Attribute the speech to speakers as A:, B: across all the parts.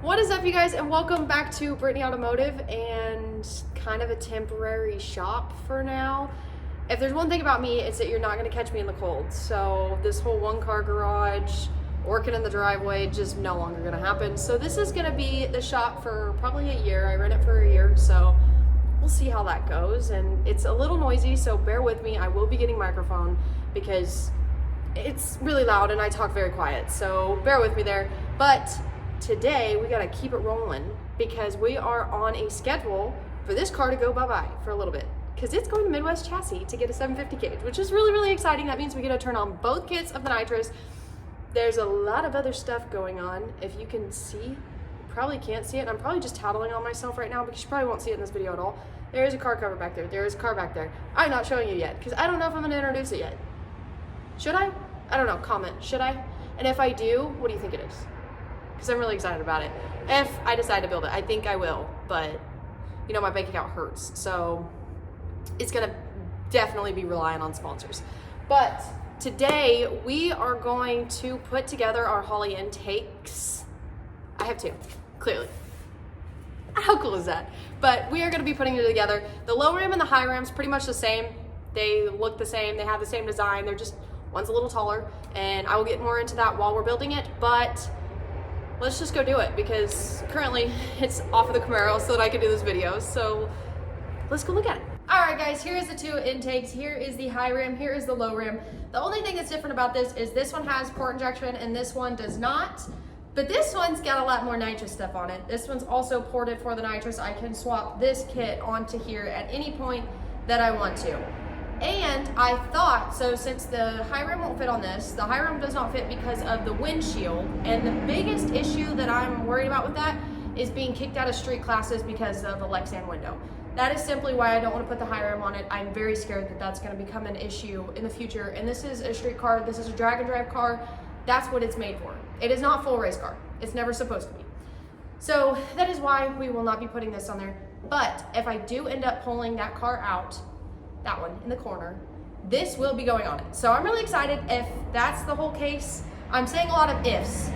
A: What is up, you guys, and welcome back to Brittany Automotive and kind of a temporary shop for now. If there's one thing about me, it's that you're not going to catch me in the cold. So this whole one-car garage, working in the driveway, just no longer going to happen. So this is going to be the shop for probably a year. I rent it for a year, so we'll see how that goes. And it's a little noisy, so bear with me. I will be getting microphone because it's really loud and I talk very quiet. So bear with me there. But today we got to keep it rolling because we are on a schedule for this car to go bye-bye for a little bit, because it's going to Midwest Chassis to get a 750 cage, which is really exciting. That means we get to turn on both kits of the nitrous. There's a lot of other stuff going on. If you can see, you probably can't see it. I'm probably just tattling on myself right now because you probably won't see it in this video at all. There is a car cover back there. There is a car back there. I'm not showing you yet because I don't know if I'm going to introduce it yet. Should I? I don't know. Comment. Should I? And if I do, what do you think it is? Because I'm really excited about it. If I decide to build it, I think I will, but you know, my bank account hurts, so it's gonna definitely be relying on sponsors. But today we are going to put together our HOLLEY intakes. I have two, clearly. How cool is that? But we are gonna be putting it together. The low rim and the high rim's pretty much the same. They look the same, they have the same design. They're just, one's a little taller, and I will get more into that while we're building it, but let's just go do it because currently it's off of the Camaro so that I can do this video. So let's go look at it. All right, guys, here is the two intakes. Here is the high rim, here is the low rim. The only thing that's different about this is this one has port injection and this one does not. But this one's got a lot more nitrous stuff on it. This one's also ported for the nitrous. I can swap this kit onto here at any point that I want to. And I thought, so since the high rim won't fit on this, the high rim does not fit because of the windshield. And the biggest issue that I'm worried about with that is being kicked out of street classes because of the Lexan window. That is simply why I don't want to put the high rim on it. I'm very scared that that's going to become an issue in the future. And this is a street car. This is a drag and drive car. That's what it's made for. It is not full race car. It's never supposed to be. So that is why we will not be putting this on there. But if I do end up pulling that car out, that one in the corner, this will be going on it. So I'm really excited if that's the whole case. I'm saying a lot of ifs,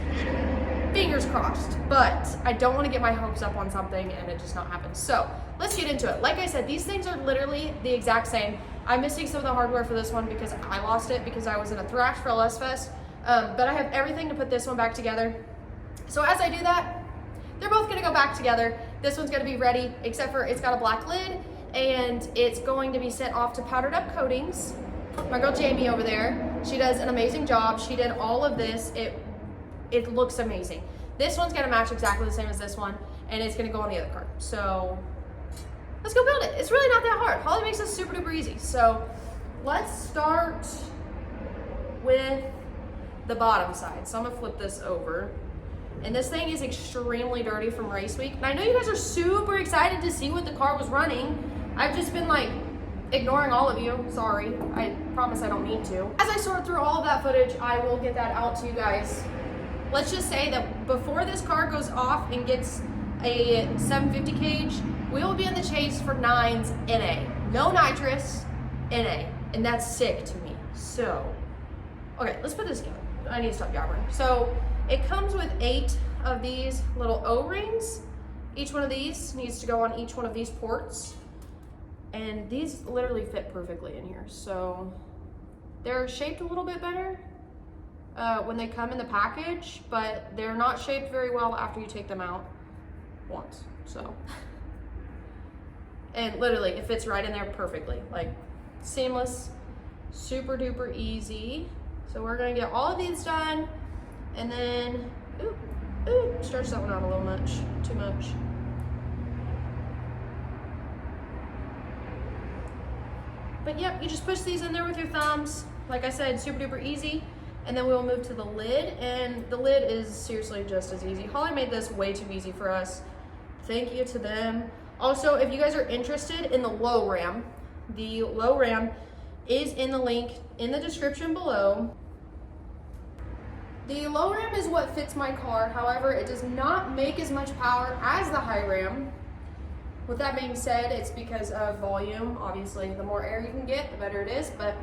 A: fingers crossed, but I don't want to get my hopes up on something and it just not happen. So let's get into it. Like I said, these things are literally the exact same. I'm missing some of the hardware for this one because I lost it because I was in a thrash for LS Fest, but I have everything to put this one back together. So as I do that, they're both gonna go back together. This one's gonna be ready, except for it's got a black lid, and it's going to be sent off to powdered up coatings. My girl Jamie over there, she does an amazing job. She did all of this. It looks amazing. This one's gonna match exactly the same as this one, and it's gonna go on the other car. So let's go build it. It's really not that hard. HOLLEY makes this super duper easy. So let's start with the bottom side. So I'm gonna flip this over. And this thing is extremely dirty from race week. And I know you guys are super excited to see what the car was running. I've just been like ignoring all of you. Sorry, I promise I don't need to. As I sort through all of that footage, I will get that out to you guys. Let's just say that before this car goes off and gets a 750 cage, we will be in the chase for 9s NA. No nitrous, NA. And that's sick to me. So, okay, let's put this together. I need to stop yabbering. So, it comes with 8 of these little O-rings. Each one of these needs to go on each one of these ports. And these literally fit perfectly in here. So they're shaped a little bit better when they come in the package, but they're not shaped very well after you take them out once. So, and literally it fits right in there perfectly, like seamless, super duper easy. So we're gonna get all of these done. And then, stretch that one out a little much, too much. But yep, you just push these in there with your thumbs. Like I said, super duper easy. And then we'll move to the lid, and the lid is seriously just as easy. HOLLEY made this way too easy for us. Thank you to them. Also, if you guys are interested in the low ram, the low ram is in the link in the description below. The low ram is what fits my car. However, it does not make as much power as the high ram. With that being said, it's because of volume. Obviously, the more air you can get, the better it is, but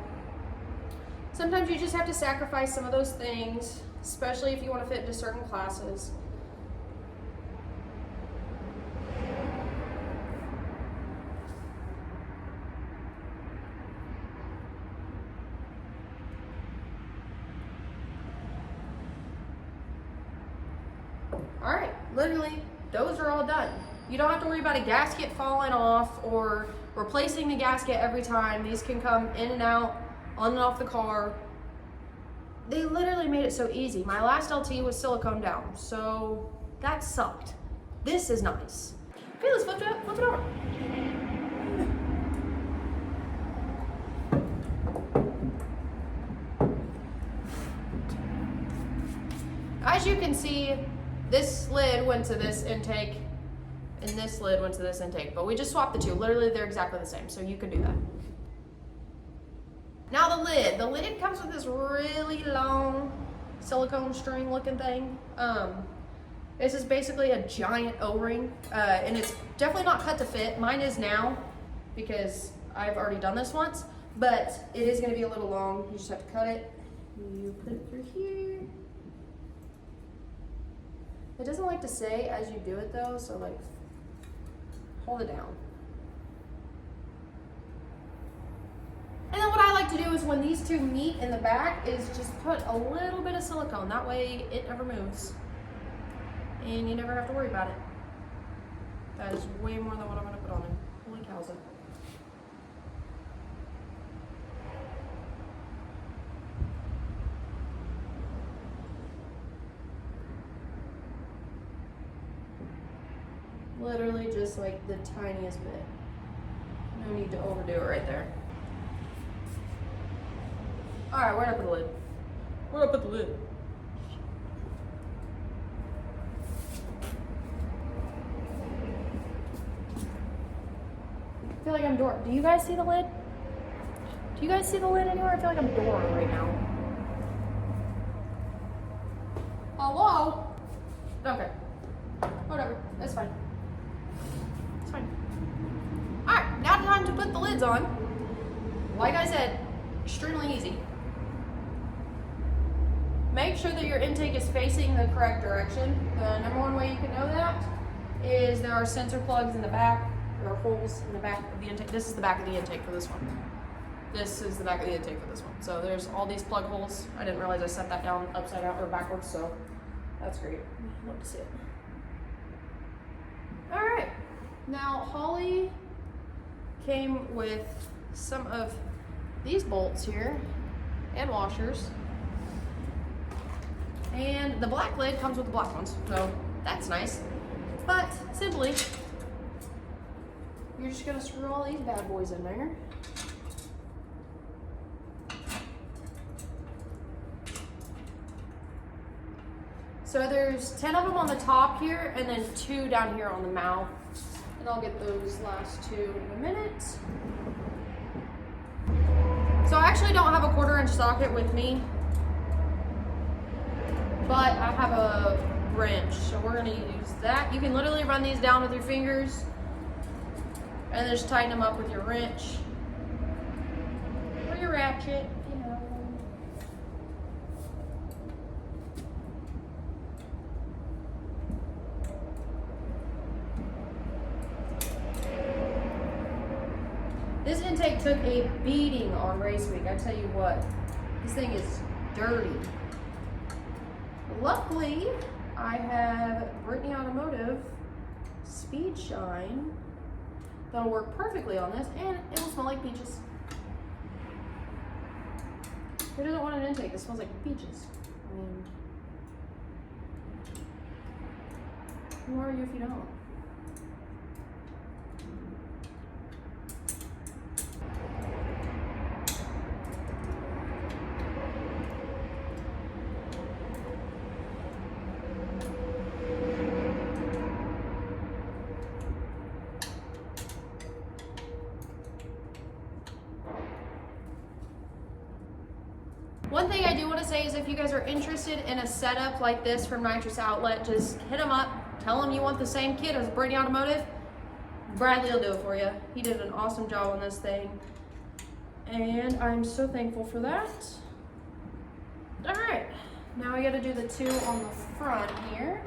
A: sometimes you just have to sacrifice some of those things, especially if you want to fit into certain classes. literally, those are all done. You don't have to worry about a gasket falling off or replacing the gasket every time. These can come in and out, on and off the car. They literally made it so easy. My last LT was silicone down, so that sucked. This is nice. Okay, let's flip it over. As you can see, this lid went to this intake and this lid went to this intake, but we just swapped the two. Literally, they're exactly the same, so you can do that. Now the lid comes with this really long silicone string looking thing. This is basically a giant O-ring, and it's definitely not cut to fit. Mine is now because I've already done this once, but it is gonna be a little long. You just have to cut it. You put it through here. It doesn't like to say as you do it though, so like, hold it down. And then what I like to do is when these two meet in the back is just put a little bit of silicone. That way it never moves. And you never have to worry about it. That is way more than what I'm gonna put on it. Holy cowza. Literally just like the tiniest bit. No need to overdo it right there. All right, where'd I put the lid? Where'd I put the lid? I feel like I'm Dora. Do you guys see the lid? Do you guys see the lid anywhere? I feel like I'm Dora right now. Hello? Okay. Whatever. That's fine. It's fine. Alright, now time to put the lids on. Like I said, extremely easy. Make sure that your intake is facing the correct direction. The number one way you can know that is there are sensor plugs in the back. There are holes in the back of the intake. This is the back of the intake for this one. This is the back of the intake for this one. So there's all these plug holes. I didn't realize I set that down upside down or backwards, so that's great. Love to see it. All right. Now, Holley came with some of these bolts here and washers. And the black lid comes with the black ones, so that's nice. But simply, you're just gonna screw all these bad boys in there. So there's 10 of them on the top here and then 2 down here on the mouth. And I'll get those last 2 in a minute. So I actually don't have a 1/4-inch socket with me, but I have a wrench, so we're gonna use that. You can literally run these down with your fingers and then just tighten them up with your wrench or your ratchet, you know. This intake took a beating on race week, I tell you what. This thing is dirty. Luckily, I have Brittany Automotive Speed Shine that'll work perfectly on this, and it will smell like peaches. Who doesn't want an intake that smells like peaches? I mean, who are you if you don't? One thing I do want to say is if you guys are interested in a setup like this from Nitrous Outlet, just hit them up, tell them you want the same kit as Brittany Automotive. Bradley will do it for you. He did an awesome job on this thing, and I'm so thankful for that. All right, now I got to do the 2 on the front here.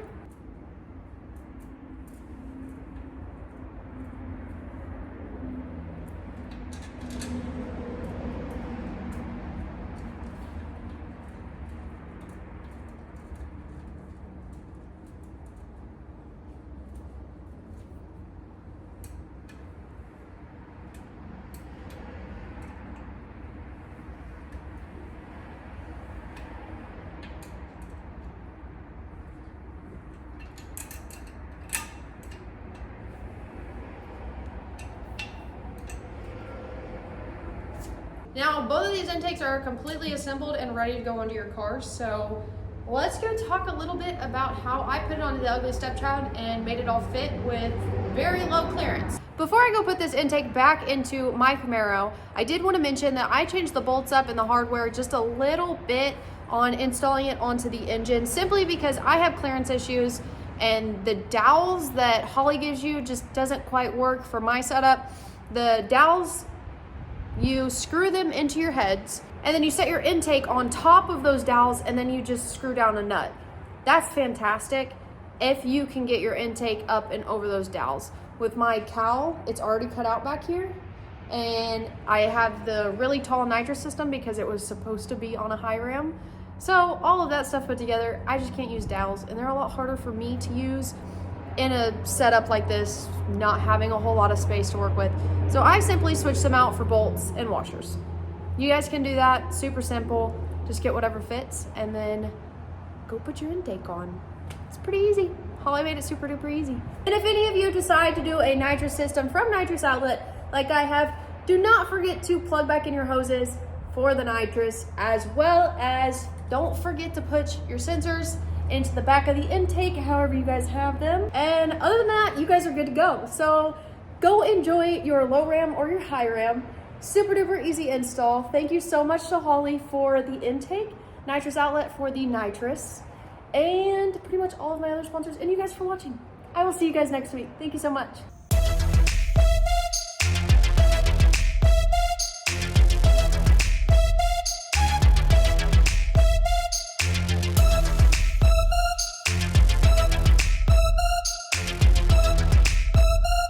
A: Now, both of these intakes are completely assembled and ready to go onto your car. So let's go talk a little bit about how I put it onto the Ugly Stepchild and made it all fit with very low clearance. Before I go put this intake back into my Camaro, I did want to mention that I changed the bolts up and the hardware just a little bit on installing it onto the engine, simply because I have clearance issues and the dowels that Holley gives you just doesn't quite work for my setup. The dowels, you screw them into your heads and then you set your intake on top of those dowels and then you just screw down a nut. That's fantastic if you can get your intake up and over those dowels. With my cowl, it's already cut out back here, and I have the really tall nitrous system because it was supposed to be on a high ram. So all of that stuff put together, I just can't use dowels, and they're a lot harder for me to use in a setup like this, not having a whole lot of space to work with. So I simply switched them out for bolts and washers. You guys can do that, super simple. Just get whatever fits and then go put your intake on. It's pretty easy. Holley made it super duper easy. And if any of you decide to do a nitrous system from Nitrous Outlet like I have, do not forget to plug back in your hoses for the nitrous, as well as don't forget to put your sensors into the back of the intake, however you guys have them. And other than that, you guys are good to go. So go enjoy your low ram or your high ram. Super duper easy install. Thank you so much to Holley for the intake, Nitrous Outlet for the nitrous, and pretty much all of my other sponsors, and you guys for watching. I will see you guys next week. Thank you so much.